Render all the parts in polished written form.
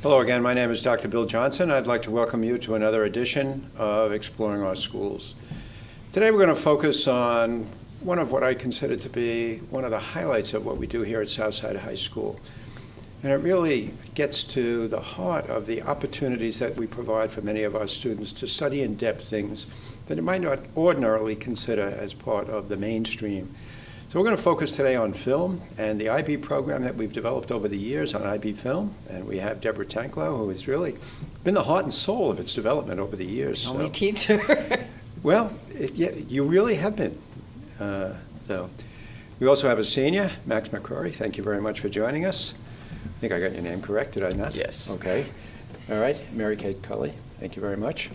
Hello again, my name is Dr. Bill Johnson. I'd like to welcome you to another edition of Exploring Our Schools. Today we're going to focus on one of what I consider to be one of the highlights of what we do here at Southside High School. And it really gets to the heart of the opportunities that we provide for many of our students to study in depth things that they might not ordinarily consider as part of the mainstream. So we're going to focus today on film and the IB program that we've developed over the years on IB film. And we have Deborah Tanklow, who has really been the heart and soul of its development over the years. Only teacher. Well, you really have been. So we also have a senior, Max McCrory. Thank you very much for joining us. I think I got your name correct, did I not? Yes. Okay. All right. Mary Kate Cully, thank you very much.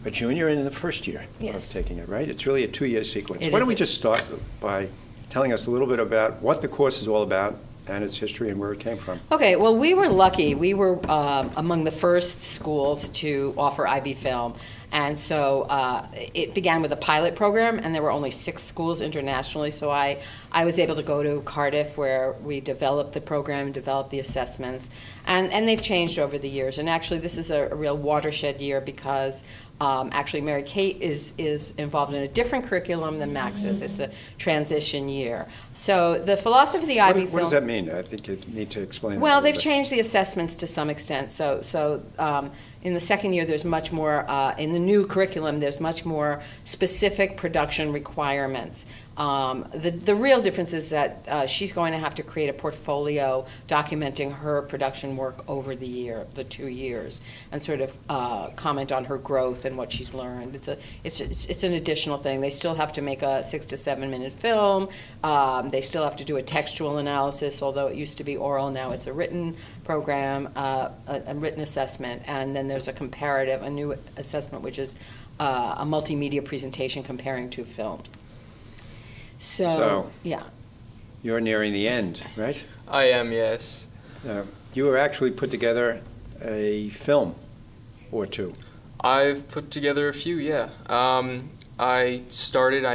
A junior in the first year of taking it, right? It's really a 2-year sequence. Why don't we just start by telling us a little bit about what the course is all about and its history and where it came from. Okay, well, we were lucky. We were among the first schools to offer IB film. And so it began with a pilot program, and there were only 6 schools internationally. So I was able to go to Cardiff, where we developed the program, developed the assessments, and they've changed over the years. And actually, this is a real watershed year because actually Mary Kate is involved in a different curriculum than Max is. It's a transition year. So the philosophy of the IB film... What does that mean? I think you need to explain that. Well, they've changed the assessments to some extent. So in the second year, there's much more, in the new curriculum, there's much more specific production requirements. The real difference is that she's going to have to create a portfolio documenting her production work over the 2 years, and sort of comment on her growth and what she's learned. It's an additional thing. They still have to make a 6 to 7 minute film. They still have to do a textual analysis, although it used to be oral, now it's a written program, a written assessment, and then there's a new assessment, which is a multimedia presentation comparing 2 films. So, yeah. You're nearing the end, right? I am, yes. You have actually put together a film or 2. I've put together a few, yeah. I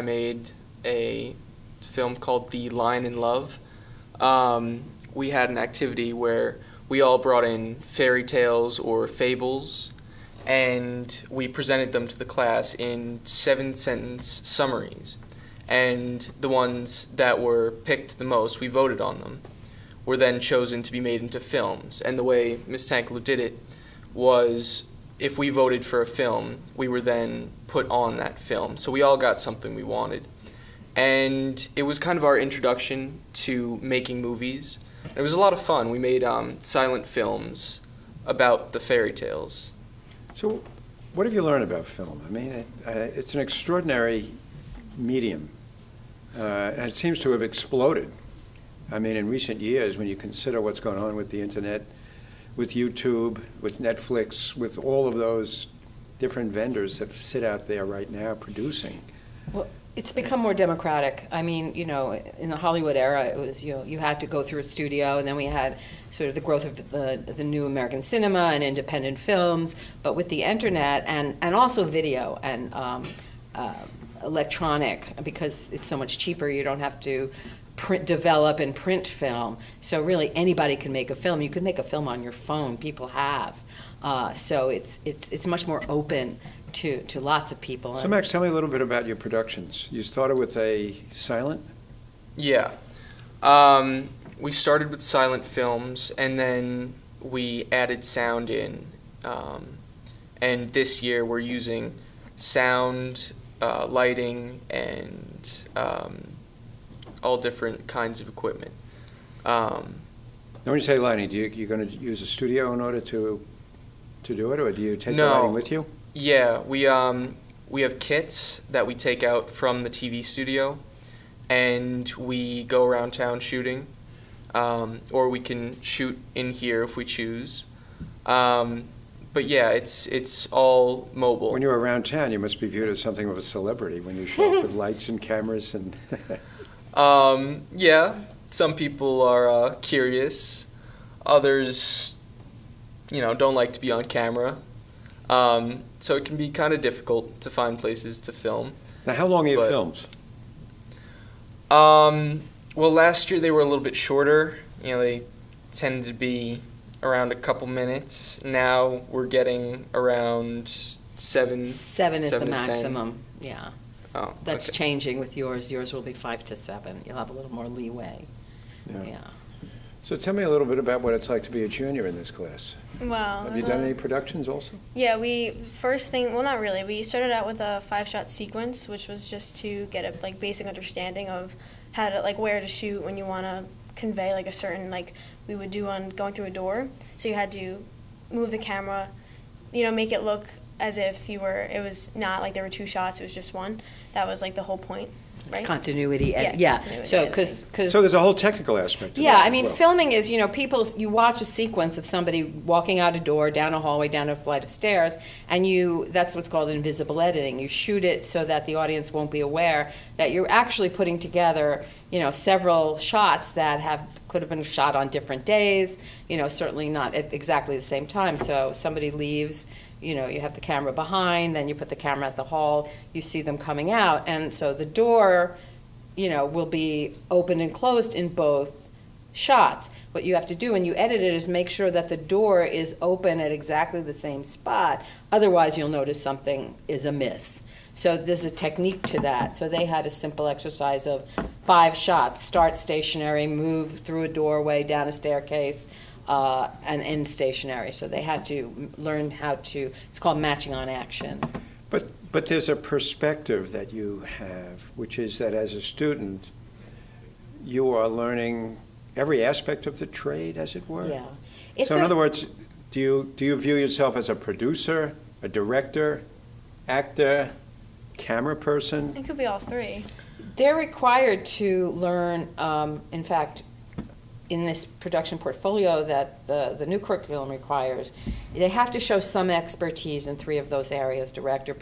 made a film called The Lion in Love. We had an activity where we all brought in fairy tales or fables, and we presented them to the class in 7-sentence summaries. And the ones that were picked the most, we voted on them, were then chosen to be made into films. And the way Ms. Tanklow did it was, if we voted for a film, we were then put on that film. So we all got something we wanted. And it was kind of our introduction to making movies. And it was a lot of fun. We made silent films about the fairy tales. So what have you learned about film? I mean, it's an extraordinary medium. And it seems to have exploded. I mean, in recent years, when you consider what's going on with the internet, with YouTube, with Netflix, with all of those different vendors that sit out there right now producing. Well, it's become more democratic. I mean, in the Hollywood era, it was, you had to go through a studio, and then we had sort of the growth of the new American cinema and independent films. But with the internet and also video and electronic, because it's so much cheaper, you don't have to develop and print film. So really anybody can make a film. You can make a film on your phone. People have. So it's much more open to lots of people. So Max, tell me a little bit about your productions. You started with a silent? Yeah. We started with silent films, and then we added sound in. And this year we're using sound, lighting, and all different kinds of equipment. Now, when you say lighting, you going to use a studio in order to do it, or do you take the lighting with you? Yeah, we have kits that we take out from the TV studio, and we go around town shooting, or we can shoot in here if we choose. But yeah, it's all mobile. When you're around town, you must be viewed as something of a celebrity when you show up with lights and cameras and... Yeah, some people are curious. Others, don't like to be on camera. So it can be kind of difficult to find places to film. Now, how long are your films? Well, last year they were a little bit shorter. They tended to be around a couple minutes. Now we're getting around 7. 7 is the 7 to 10. maximum, yeah. Oh, That's okay. changing with yours. Yours will be 5 to 7. You'll have a little more leeway, yeah. So tell me a little bit about what it's like to be a junior in this class. Wow. Have you done any productions also? Yeah, well, not really. We started out with a 5-shot sequence, which was just to get a basic understanding of how to where to shoot when you want to convey a certain we would do on going through a door. So you had to move the camera, make it look as if it was not like there were 2 shots, it was just one. That was the whole point, right? Continuity, Yeah, continuity So, editing. because. So there's a whole technical aspect to Yeah, this I as mean, well. filming is, you watch a sequence of somebody walking out a door, down a hallway, down a flight of stairs, and that's what's called invisible editing. You shoot it so that the audience won't be aware that you're actually putting together, several shots that could have been shot on different days, certainly not at exactly the same time. So somebody leaves, you have the camera behind, then you put the camera at the hall, you see them coming out, and so the door, will be open and closed in both shots. What you have to do when you edit it is make sure that the door is open at exactly the same spot. Otherwise, you'll notice something is amiss. So there's a technique to that. So they had a simple exercise of 5 shots: start stationary, move through a doorway, down a staircase, and end stationary. So they had to learn it's called matching on action. But there's a perspective that you have, which is that as a student, you are learning every aspect of the trade, as it were. Yeah. So in other words, do you view yourself as a producer, a director, actor, camera person? It could be all 3. They're required to learn, in fact, in this production portfolio that the new curriculum requires, they have to show some expertise in 3 of those areas: director,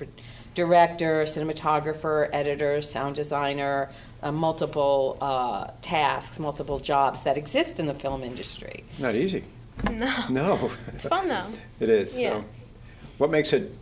cinematographer, editor, sound designer, multiple tasks, multiple jobs that exist in the film industry. Not easy. No. No. It's fun, though. It is. Yeah. So what makes it,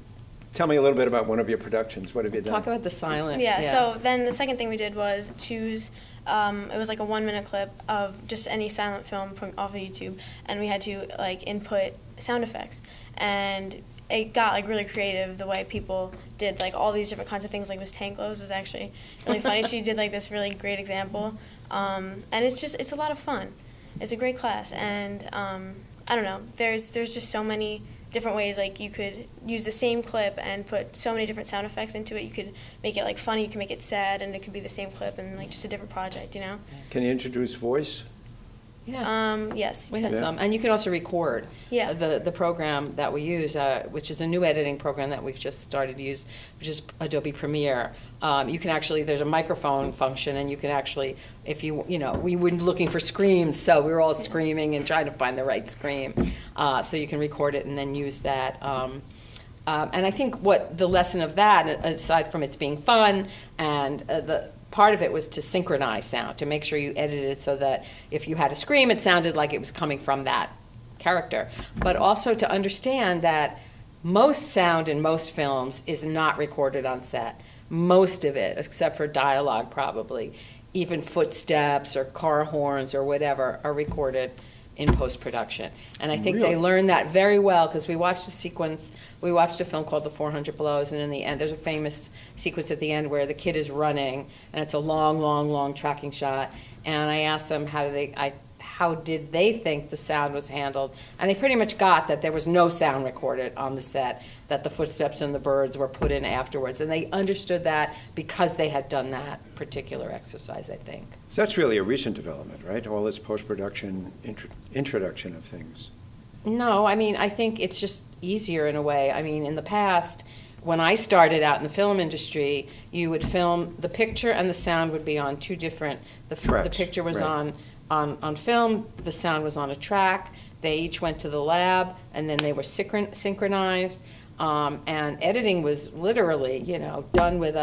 tell me a little bit about one of your productions. What have you done? Talk about the silent. Yeah, so then the second thing we did was choose, it was a 1-minute clip of just any silent film from off of YouTube, and we had to input sound effects. And it got really creative the way people did all these different kinds of things. Miss Tanklows was actually really funny. She did this really great example. And it's a lot of fun. It's a great class, and I don't know, there's just so many different ways you could use the same clip and put so many different sound effects into it. You could make it funny, you can make it sad, and it could be the same clip and just a different project, Can you introduce voice? Yeah. Yes. We had Yeah. some, and you can also record. Yeah. The program that we use, which is a new editing program that we've just started to use, which is Adobe Premiere. You can actually, there's a microphone function, and you can actually, if we were looking for screams, so we were all screaming and trying to find the right scream. So you can record it and then use that. And I think what the lesson of that, aside from it's being fun, and the part of it was to synchronize sound, to make sure you edited it so that if you had a scream, it sounded like it was coming from that character. But also to understand that most sound in most films is not recorded on set. Most of it, except for dialogue probably, even footsteps or car horns or whatever, are recorded in post-production. And I think Really? they learned that very well, because we watched a film called The 400 Blows, and in the end, there's a famous sequence at the end where the kid is running, and it's a long, long, long tracking shot, and I asked them how did they think the sound was handled, and they pretty much got that there was no sound recorded on the set, that the footsteps and the birds were put in afterwards, and they understood that because they had done that particular exercise, I think. So that's really a recent development, right? All this post-production introduction of things. No, I mean, I think it's just easier in a way. I mean, in the past, when I started out in the film industry, you would film the picture and the sound would be on 2 different, the Tracks, picture was right. on film, the sound was on a track, they each went to the lab, and then they were synchronized, and editing was literally, done with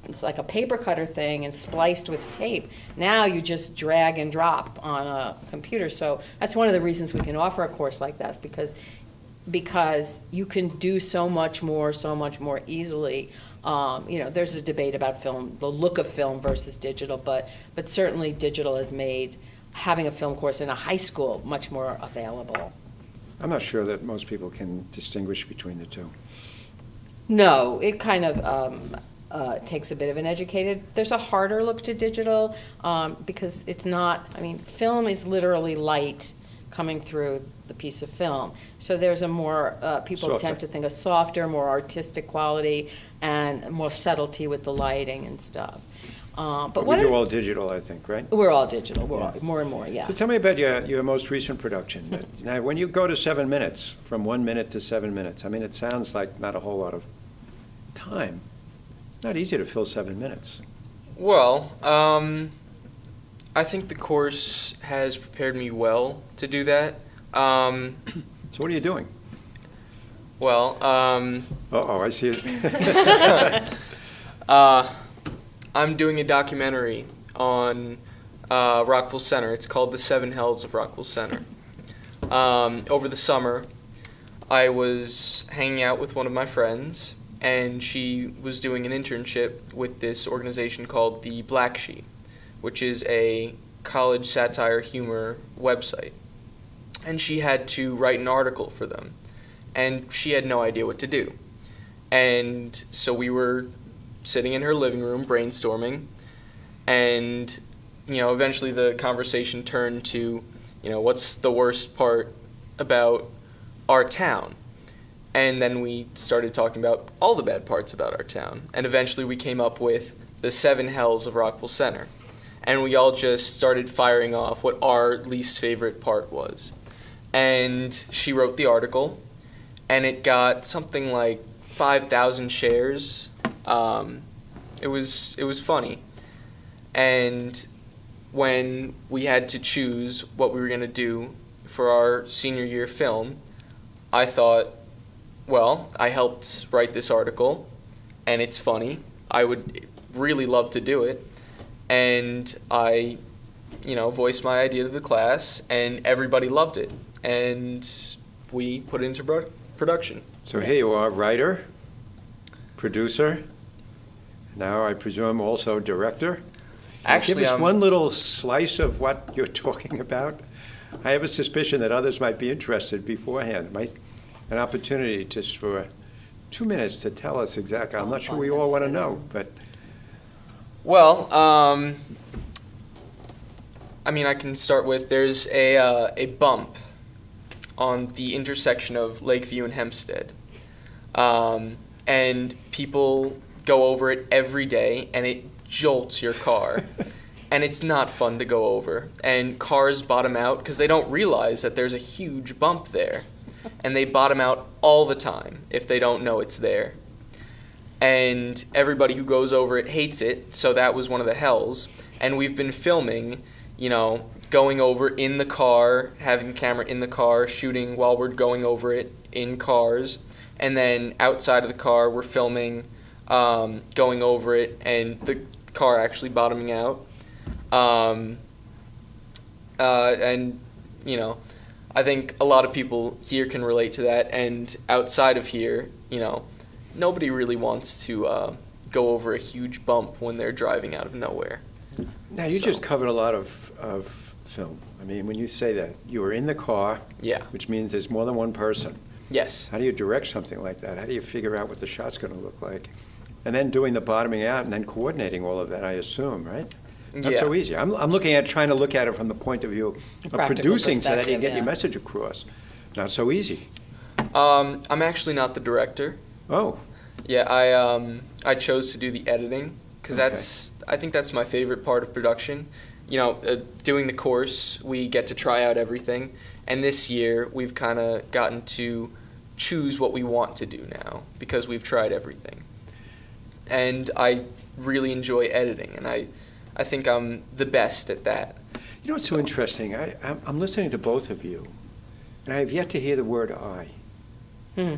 it's like a paper cutter thing and spliced with tape. Now you just drag and drop on a computer. So that's one of the reasons we can offer a course like this, because you can do so much more easily. There's a debate about film, the look of film versus digital, but certainly digital has made having a film course in a high school much more available. I'm not sure that most people can distinguish between the two. No, it kind of takes a bit of an educated, there's a harder look to digital because it's not, I mean, film is literally light coming through the piece of film. So there's a more, people Softer. tend to think a softer, more artistic quality and more subtlety with the lighting and stuff. But We what do is, all digital, I think, right? we're all digital, we're all, Yeah. more and more, yeah. So tell me about your most recent production. Now, when you go to 7 minutes, from 1 minute to 7 minutes, I mean, it sounds like not a whole lot of time. Not easy to fill 7 minutes. Well, I think the course has prepared me well to do that. So what are you doing? Well, Uh-oh, I see it. I'm doing a documentary on Rockville Center. It's called The Seven Hells of Rockville Center. Over the summer, I was hanging out with one of my friends, and she was doing an internship with this organization called the Black Sheep, which is a college satire humor website. And she had to write an article for them, and she had no idea what to do. And so we were sitting in her living room brainstorming, and eventually the conversation turned to what's the worst part about our town. And then we started talking about all the bad parts about our town, and eventually we came up with the 7 hells of Rockville Center, and we all just started firing off what our least favorite part was. And she wrote the article, and it got something like 5,000 shares. It was funny. And when we had to choose what we were going to do for our senior year film, I thought, well, I helped write this article, and it's funny. I would really love to do it. And I, voiced my idea to the class, and everybody loved it. And we put it into production. So here you are, writer, producer, now I presume also director. Actually, Give us one little slice of what you're talking about. I have a suspicion that others might be interested beforehand. An opportunity just for 2 minutes to tell us exactly. I'm not sure we all want to know, but Well, I can start with, there's a bump on the intersection of Lakeview and Hempstead. And people go over it every day, and it jolts your car. And it's not fun to go over. And cars bottom out because they don't realize that there's a huge bump there. And they bottom out all the time if they don't know it's there. And everybody who goes over it hates it, so that was one of the hells. And we've been filming, going over in the car, having the camera in the car, shooting while we're going over it in cars. And then outside of the car, we're filming going over it and the car actually bottoming out. I think a lot of people here can relate to that. And outside of here, nobody really wants to go over a huge bump when they're driving out of nowhere. now you So- just covered a lot of film. I mean, when you say that, you were in the car, Yeah. which means there's more than one person. Yes. How do you direct something like that? How do you figure out what the shot's going to look like? And then doing the bottoming out and then coordinating all of that, I assume, right? Not so easy. I'm trying to look at it from the point of view of Practical producing so that you perspective, get your yeah. message across. Not so easy. I'm actually not the director. Oh, Yeah, I chose to do the editing because I think that's my favorite part of production. Doing the course, we get to try out everything, and this year we've kind of gotten to choose what we want to do now because we've tried everything. And I really enjoy editing, and I think I'm the best at that. you know what's so interesting? I'm listening to both of you, and I have yet to hear the word I. Hmm.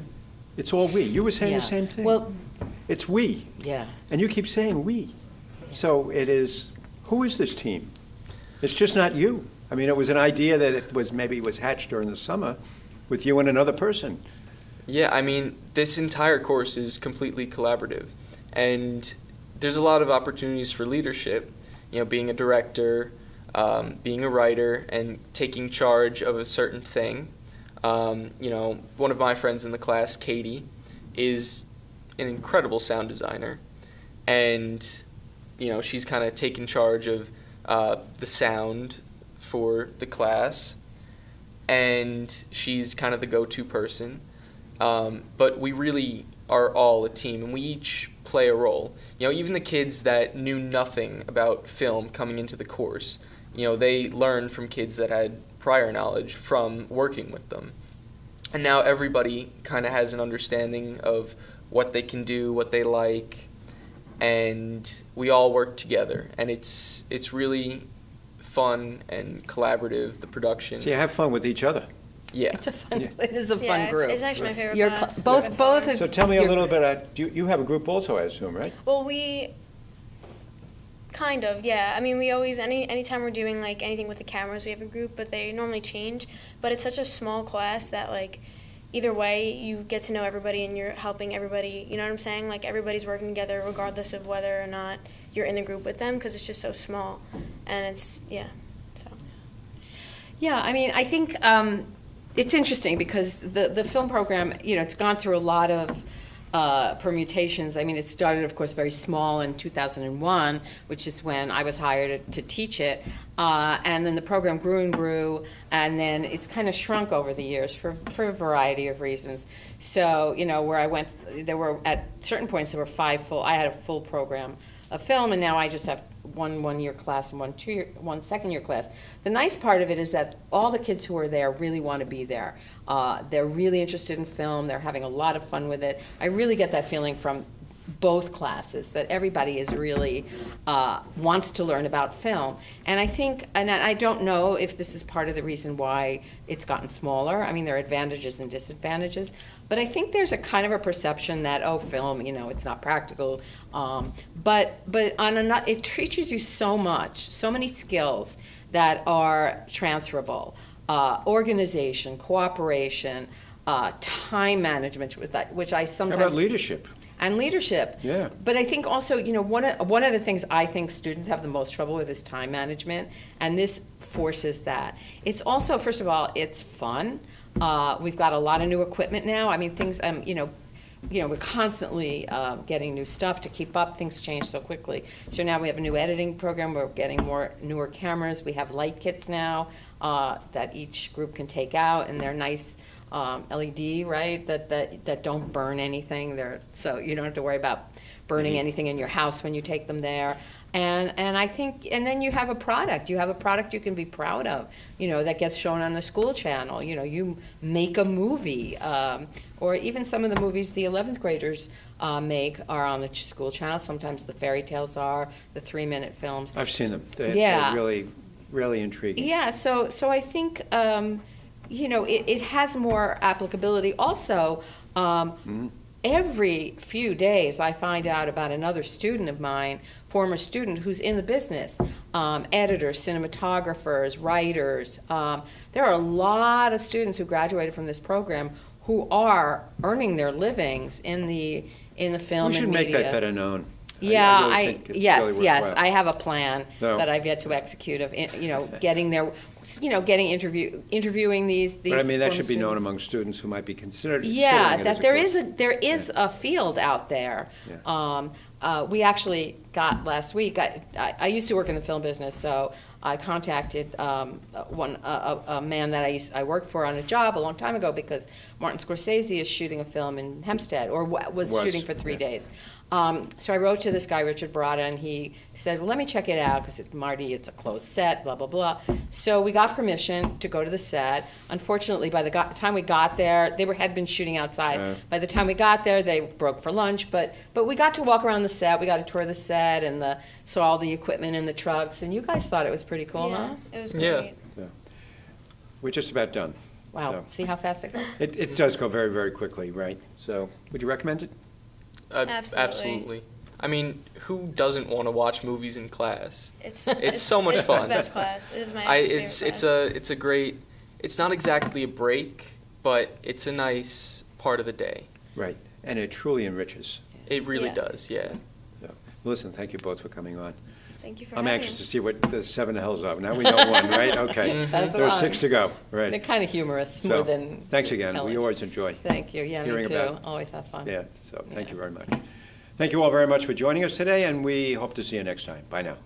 It's all we. You were saying Yeah. the same thing. Well, It's we, yeah. and you keep saying we. So it is, who is this team? It's just not you. I mean, it was an idea that it was hatched during the summer with you and another person. Yeah, this entire course is completely collaborative, and there's a lot of opportunities for leadership, being a director, being a writer, and taking charge of a certain thing. One of my friends in the class, Katie, is an incredible sound designer, and she's kind of taken charge of the sound for the class, and she's kind of the go-to person. But we really are all a team, and we each play a role. Even the kids that knew nothing about film coming into the course, they learned from kids that had prior knowledge from working with them. And now everybody kind of has an understanding of what they can do, what they like, and we all work together. And it's really fun and collaborative, the production. So you have fun with each other. Yeah. It is a fun Yeah, group. it's actually my favorite Your class. both of So tell me a your- little bit, you have a group also, I assume, right? Well, we kind of, yeah. I mean, we always, anytime we're doing, like, anything with the cameras, we have a group, but they normally change. But it's such a small class that, like, either way, you get to know everybody and you're helping everybody, you know what I'm saying? Like, everybody's working together regardless of whether or not you're in the group with them, because it's just so small. And it's, yeah, so. Yeah, I mean, I think it's interesting because the film program, it's gone through a lot of permutations. I mean, it started, of course, very small in 2001, which is when I was hired to teach it. And then the program grew and grew, and then it's kind of shrunk over the years for a variety of reasons. So, where I went, there were, at certain points, there were I had a full program of film, and now I just have one year class and one second year class. The nice part of it is that all the kids who are there really want to be there. They're really interested in film. They're having a lot of fun with it. I really get that feeling from both classes, that everybody is really wants to learn about film. And I think, and I don't know if this is part of the reason why it's gotten smaller. I mean, there are advantages and disadvantages. But I think there's a kind of a perception that, film, it's not practical. But it teaches you so much, so many skills that are transferable. Organization, cooperation, time management, which I sometimes... How about leadership? And leadership. Yeah. But I think also, one of the things I think students have the most trouble with is time management, and this forces that. It's also, first of all, it's fun. We've got a lot of new equipment now. I mean, things, we're constantly getting new stuff to keep up. Things change so quickly. So now we have a new editing program. We're getting newer cameras. We have light kits now that each group can take out, and they're nice LED, right? That don't burn anything. So you don't have to worry about burning anything in your house when you take them there. And I think, and then you have a product. You have a product you can be proud of, that gets shown on the school channel. You make a movie, or even some of the movies the 11th graders make are on the school channel. Sometimes the fairy tales are, the 3-minute films. I've seen them. They're really, really intriguing. Yeah, so I think, it has more applicability. Also, every few days I find out about another student of mine, former student, who's in the business. Editors, cinematographers, writers. There are a lot of students who graduated from this program who are earning their livings in the film We should and make media. that better known. Yeah, really think it's yes, really yes. worthwhile. I have a plan No. that I've yet to execute of, getting interviewing these. But I mean, that former should be known students. among students who might be considered. Yeah, considering it that as there course. is a field out there. Yeah. We actually got last week. I used to work in the film business, so I contacted a man that I worked for on a job a long time ago because Martin Scorsese is shooting a film in Hempstead, or was shooting for 3 days. So I wrote to this guy, Richard Barada, and he said, well, let me check it out, because it's Marty, it's a closed set, blah, blah, blah. So we got permission to go to the set. Unfortunately, by the time we got there, they had been shooting outside. By the time we got there, they broke for lunch, but we got to walk around the set, we got to tour the set, and saw all the equipment in the trucks, and you guys thought it was pretty cool, yeah, huh? it was Yeah. great. We're just about done. Wow, So, see how fast it goes? it does go very, very quickly, right? So, would you recommend it? Absolutely. Absolutely. I mean, who doesn't want to watch movies in class? It's so much it's fun. the best class. It is my absolute favorite class. It's a great. It's not exactly a break, but it's a nice part of the day. Right, and it truly enriches. It really Yeah. does. Yeah. So, listen, thank you both for coming on. Thank you for I'm having anxious us. to see what the 7 hells of. Now we know one, right? Okay. That's There's one. 6 to go, They're right? kind of humorous, So, more than. thanks again. We Ellen. always enjoy. Thank you, yeah, me hearing too. about- Always have fun. Yeah, so thank Yeah. you very much. Thank you all very much for joining us today, and we hope to see you next time. Bye now.